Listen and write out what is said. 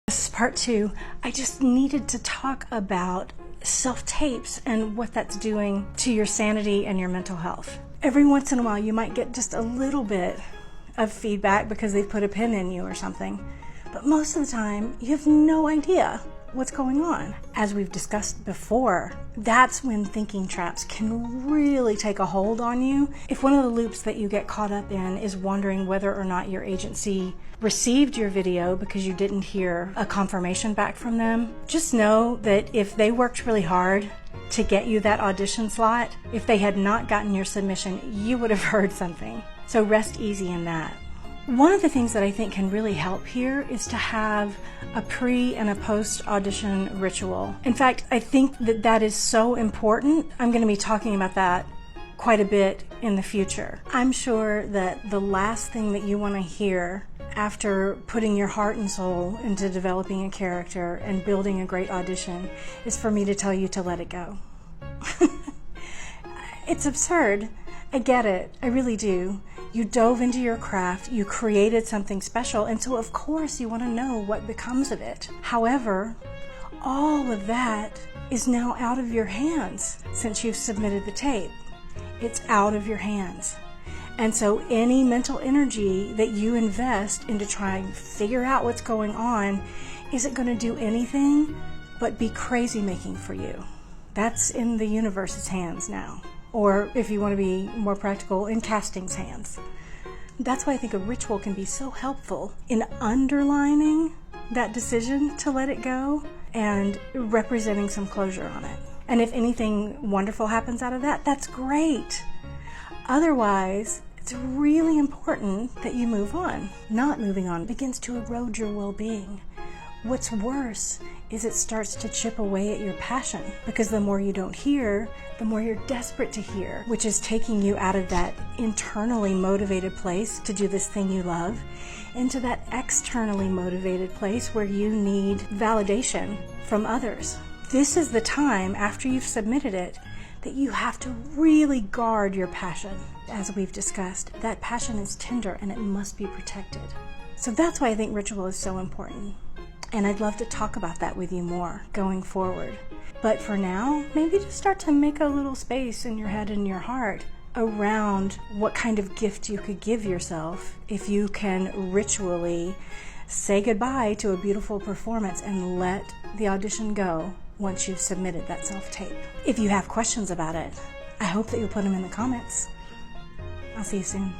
This is part 2. I just needed to talk about self-tapes and what that's doing to your sanity and your mental health. Every once in a while you might get just a little bit of feedback because they've put a pin in you or something, but most of the time you have no idea what's going on. As we've discussed before, that's when thinking traps can really take a hold on you. If one of the loops that you get caught up in is wondering whether or not your agency received your video because you didn't hear a confirmation back from them, just know that if they worked really hard to get you that audition slot, if they had not gotten your submission, you would have heard something. So rest easy in that. One of the things that I think can really help here is to have a pre and a post audition ritual. In fact, I think that that is so important. I'm going to be talking about that quite a bit in the future. I'm sure that the last thing that you want to hear after putting your heart and soul into developing a character and building a great audition is for me to tell you to let it go. It's absurd. I get it. I really do. You dove into your craft, you created something special, and so of course you want to know what becomes of it. However, all of that is now out of your hands since you've submitted the tape. It's out of your hands. And so any mental energy that you invest into trying to figure out what's going on isn't going to do anything but be crazy making for you. That's in the universe's hands now. Or if you want to be more practical, in casting's hands. That's why I think a ritual can be so helpful in underlining that decision to let it go and representing some closure on it. And if anything wonderful happens out of that, that's great. Otherwise, it's really important that you move on. Not moving on begins to erode your well-being. What's worse is it starts to chip away at your passion, because the more you don't hear, the more you're desperate to hear, which is taking you out of that internally motivated place to do this thing you love into that externally motivated place where you need validation from others. This is the time after you've submitted it that you have to really guard your passion. As we've discussed, that passion is tender and it must be protected. So that's why I think ritual is so important. And I'd love to talk about that with you more going forward. But for now, maybe just start to make a little space in your head and your heart around what kind of gift you could give yourself if you can ritually say goodbye to a beautiful performance and let the audition go once you've submitted that self-tape. If you have questions about it, I hope that you'll put them in the comments. I'll see you soon.